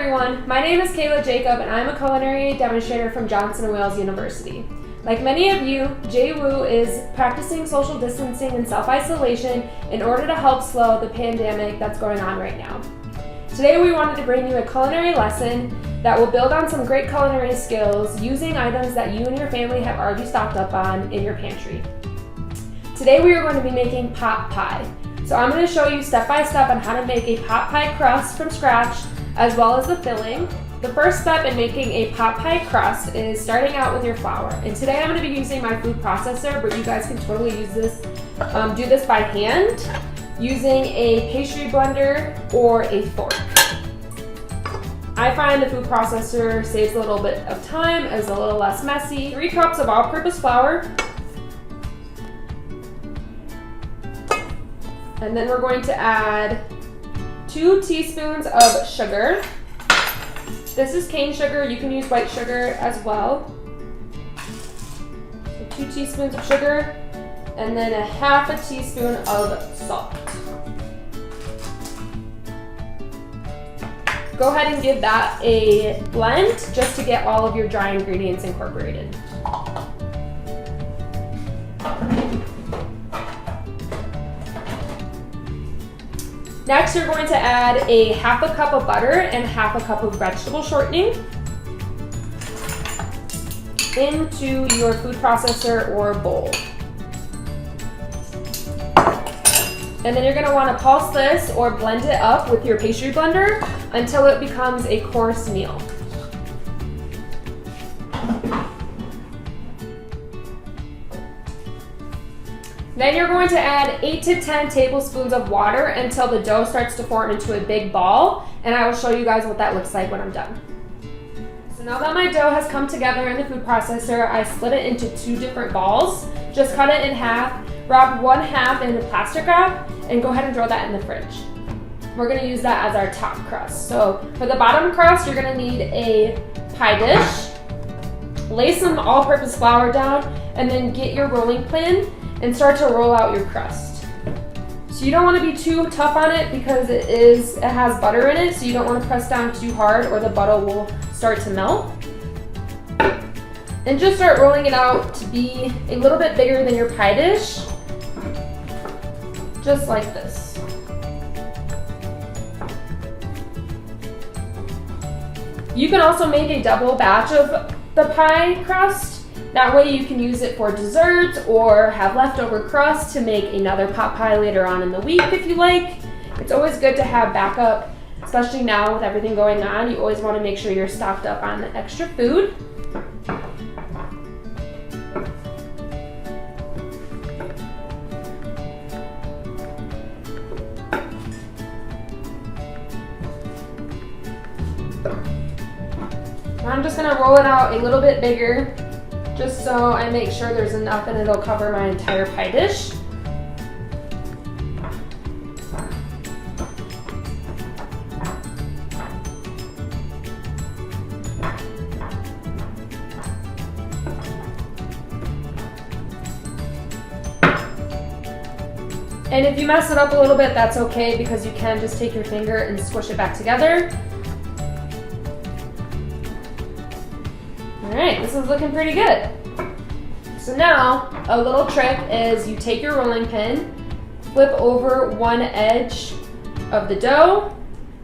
everyone, my name is Kayla Jacob and I'm a culinary demonstrator from Johnson & Wales University. Like many of you, JWU is practicing social distancing and self-isolation in order to help slow the pandemic that's going on right now. Today we wanted to bring you a culinary lesson that will build on some great culinary skills using items that you and your family have already stocked up on in your pantry. Today we are going to be making pot pie. So I'm going to show you step by step on how to make a pot pie crust from scratch, as well as the filling. The first step in making a pot pie crust is starting out with your flour. And today I'm going to be using my food processor, but you guys can totally use this, do this by hand, using a pastry blender or a fork. I find the food processor saves a little bit of time, is a little less messy. 3 cups of all-purpose flour. And then we're going to add 2 teaspoons of sugar. This is cane sugar. You can use white sugar as well. So 2 teaspoons of sugar, and then a half a teaspoon of salt. Go ahead and give that a blend just to get all of your dry ingredients incorporated. Next, you're going to add a half a cup of butter and half a cup of vegetable shortening into your food processor or bowl. And then you're going to want to pulse this or blend it up with your pastry blender until it becomes a coarse meal. Then you're going to add 8 to 10 tablespoons of water until the dough starts to form into a big ball, and I will show you guys what that looks like when I'm done. So now that my dough has come together in the food processor, I split it into 2 different balls. Just cut it in half, wrap one half in plastic wrap, and go ahead and throw that in the fridge. We're going to use that as our top crust. So for the bottom crust, you're going to need a pie dish. Lay some all-purpose flour down, and then get your rolling pin and start to roll out your crust. So you don't want to be too tough on it because it has butter in it, so you don't want to press down too hard or the butter will start to melt. And just start rolling it out to be a little bit bigger than your pie dish, just like this. You can also make a double batch of the pie crust. That way you can use it for desserts or have leftover crust to make another pot pie later on in the week if you like. It's always good to have backup, especially now with everything going on. You always want to make sure you're stocked up on extra food. I'm just going to roll it out a little bit bigger, just so I make sure there's enough and it'll cover my entire pie dish. And if you mess it up a little bit, that's okay, because you can just take your finger and squish it back together. Alright, this is looking pretty good. So now, a little trick is you take your rolling pin, flip over one edge of the dough,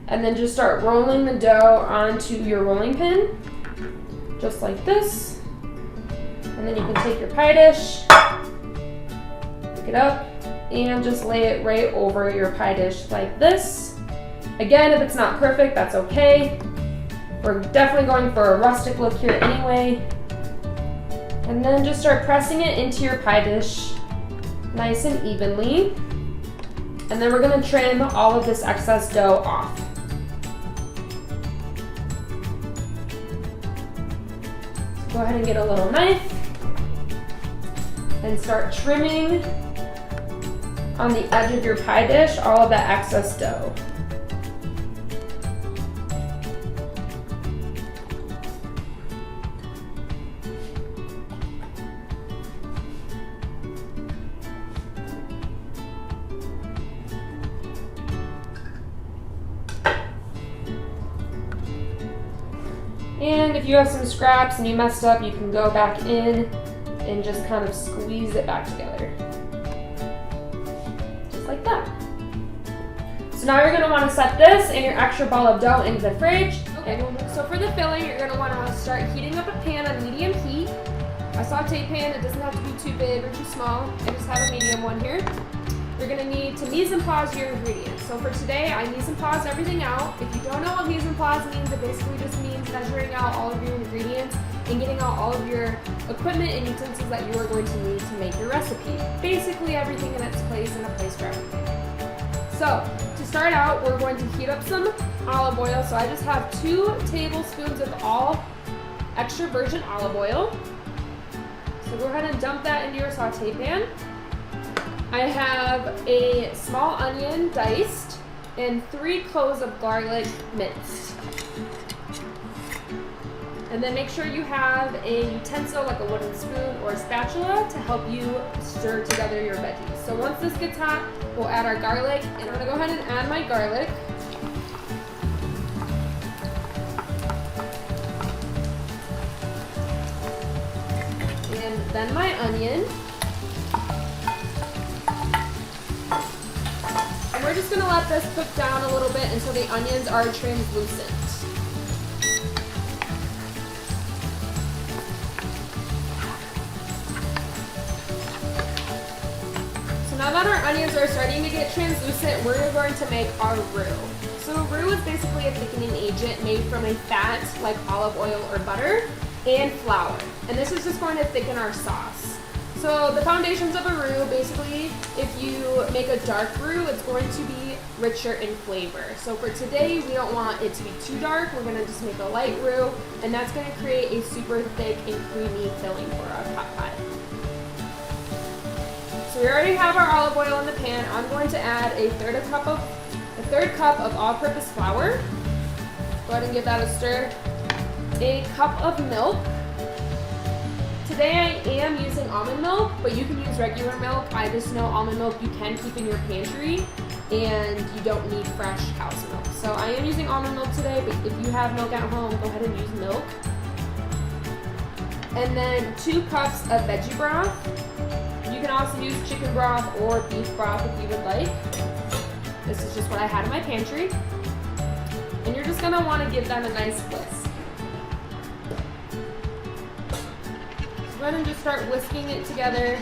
and then just start rolling the dough onto your rolling pin, just like this. And then you can take your pie dish, pick it up, and just lay it right over your pie dish like this. Again, if it's not perfect, that's okay. We're definitely going for a rustic look here anyway. And then just start pressing it into your pie dish nice and evenly. And then we're going to trim all of this excess dough off. So go ahead and get a little knife and start trimming on the edge of your pie dish all of that excess dough. if you have some scraps and you messed up, you can go back in and just kind of squeeze it back together. Just like that. So now you're gonna wanna set this and your extra ball of dough into the fridge. Okay, so for the filling, you're gonna wanna start heating up a pan on medium heat. A saute pan, it doesn't have to be too big or too small. I just have a medium one here. You're gonna need to mise en place your ingredients. So for today, I mise en place everything out. If you don't know what mise en place means, it basically just means measuring out all of your ingredients and getting out all of your equipment and utensils that you are going to need to make your recipe. Basically everything in its place and a place for everything. So to start out, we're going to heat up some olive oil. So I just have 2 tablespoons of all extra virgin olive oil. So go ahead and dump that into your saute pan. I have a small onion diced and 3 cloves of garlic minced. And then make sure you have a utensil like a wooden spoon or a spatula to help you stir together your veggies. So once this gets hot, we'll add our garlic, and I'm gonna go ahead and add my garlic. And then my onion. And we're just gonna let this cook down a little bit until the onions are translucent. Now that our onions are starting to get translucent, we're going to make our roux. So roux is basically a thickening agent made from a fat like olive oil or butter and flour. And this is just going to thicken our sauce. So the foundations of a roux, basically, if you make a dark roux, it's going to be richer in flavor. So for today, we don't want it to be too dark. We're going to just make a light roux, and that's going to create a super thick and creamy filling for our pot pie. So we already have our olive oil in the pan. I'm going to add a third cup of all-purpose flour. Go ahead and give that a stir. A cup of milk. Today I am using almond milk, but you can use regular milk. I just know almond milk you can keep in your pantry and you don't need fresh cow's milk. So I am using almond milk today, but if you have milk at home, go ahead and use milk. And then 2 cups of veggie broth. You can also use chicken broth or beef broth if you would like. This is just what I had in my pantry. And you're just gonna wanna give them a nice whisk. So go ahead and just start whisking it together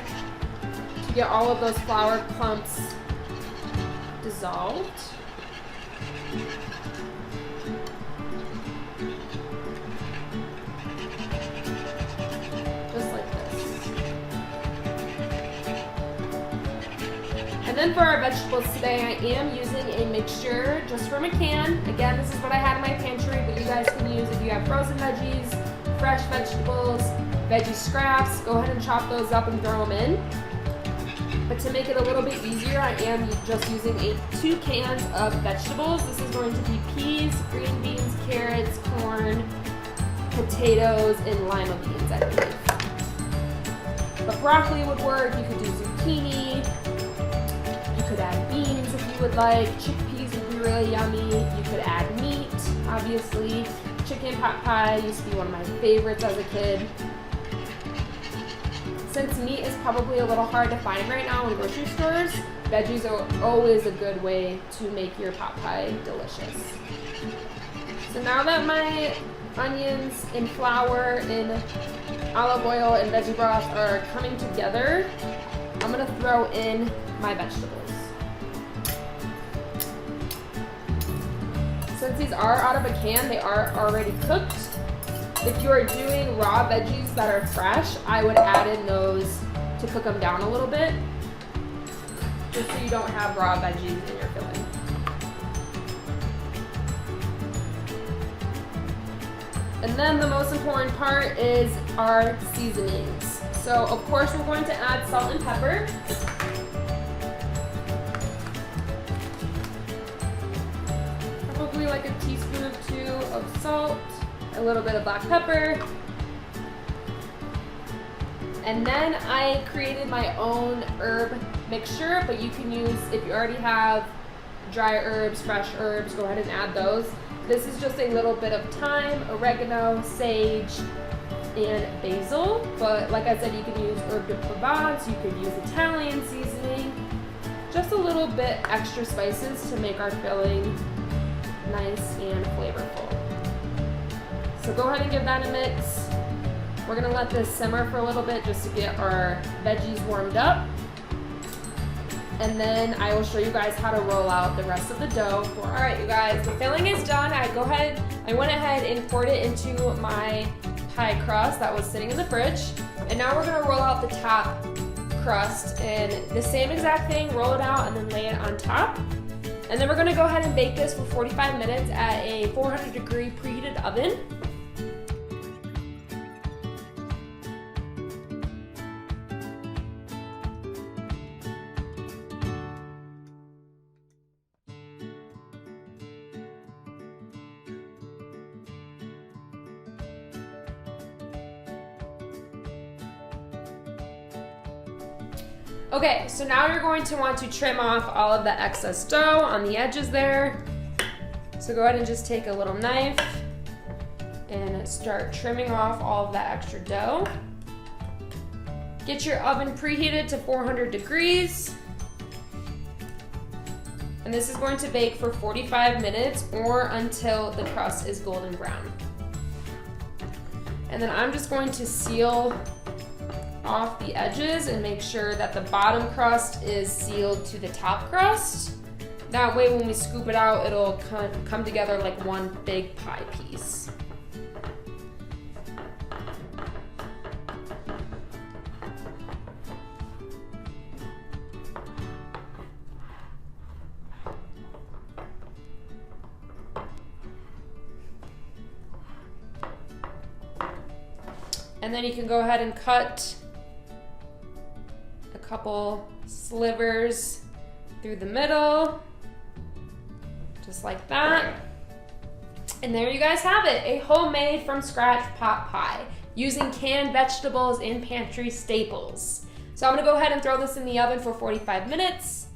to get all of those flour clumps dissolved. And then for our vegetables today, I am using a mixture just from a can. Again, this is what I had in my pantry, but you guys can use if you have frozen veggies, fresh vegetables, veggie scraps, go ahead and chop those up and throw them in. But to make it a little bit easier, I am just using 2 cans of vegetables. This is going to be peas, green beans, carrots, corn, potatoes, and lima beans, I believe. But broccoli would work, you could do zucchini, you could add beans if you would like, chickpeas would be really yummy, you could add meat, obviously. Chicken pot pie used to be one of my favorites as a kid. Since meat is probably a little hard to find right now in grocery stores, veggies are always a good way to make your pot pie delicious. So now that my onions and flour and olive oil and veggie broth are coming together, I'm gonna throw in my vegetables. Since these are out of a can, they are already cooked. If you are doing raw veggies that are fresh, I would add in those to cook them down a little bit, just so you don't have raw veggies in your filling. And then the most important part is our seasonings. So of course we're going to add salt and pepper. Probably like a teaspoon or 2 of salt, a little bit of black pepper. And then I created my own herb mixture, but you can use, if you already have dry herbs, fresh herbs, go ahead and add those. This is just a little bit of thyme, oregano, sage, and basil. But like I said, you can use herb de Provence, you could use Italian seasoning, just a little bit extra spices to make our filling nice and flavorful. So go ahead and give that a mix. We're gonna let this simmer for a little bit just to get our veggies warmed up. And then I will show you guys how to roll out the rest of the dough. All right, you guys, the filling is done. I went ahead and poured it into my pie crust that was sitting in the fridge. And now we're gonna roll out the top crust and the same exact thing, roll it out and then lay it on top. And then we're gonna go ahead and bake this for 45 minutes at a 400-degree preheated oven. Okay, so now you're going to want to trim off all of the excess dough on the edges there. So go ahead and just take a little knife and start trimming off all of that extra dough. Get your oven preheated to 400 degrees. And this is going to bake for 45 minutes or until the crust is golden brown. And then I'm just going to seal off the edges and make sure that the bottom crust is sealed to the top crust. That way when we scoop it out, it'll come together like one big pie piece. And then you can go ahead and cut a couple slivers through the middle, just like that. And there you guys have it, a homemade from scratch pot pie using canned vegetables and pantry staples. So I'm gonna go ahead and throw this in the oven for 45 minutes.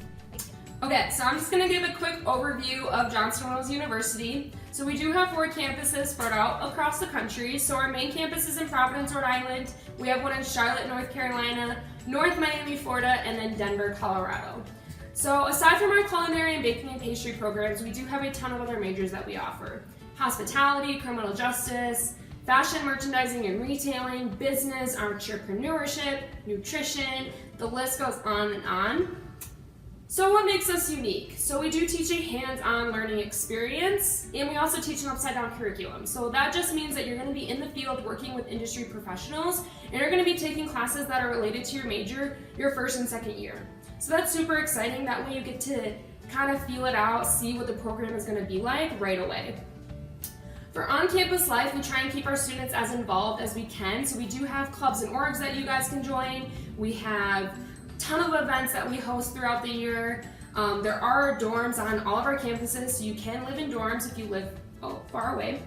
Okay, so I'm just gonna give a quick overview of Johnson & Wales University. So we do have 4 campuses spread out across the country. So our main campus is in Providence, Rhode Island. We have one in Charlotte, North Carolina, North Miami, Florida, and then Denver, Colorado. So aside from our culinary and baking and pastry programs, we do have a ton of other majors that we offer. Hospitality, criminal justice, fashion, merchandising and retailing, business, entrepreneurship, nutrition, the list goes on and on. So what makes us unique? So we do teach a hands-on learning experience, and we also teach an upside-down curriculum. So that just means that you're going to be in the field working with industry professionals, and you're going to be taking classes that are related to your major your first and second year. So that's super exciting. That way you get to kind of feel it out, see what the program is going to be like right away. For on-campus life, we try and keep our students as involved as we can. So we do have clubs and orgs that you guys can join. We have ton of events that we host throughout the year. There are dorms on all of our campuses, so you can live in dorms if you live far away.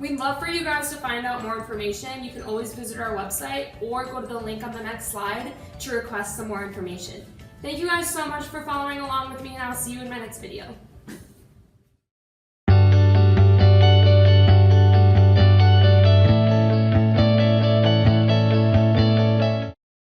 We'd love for you guys to find out more information. You can always visit our website or go to the link on the next slide to request some more information. Thank you guys so much for following along with me, and I'll see you in my next video.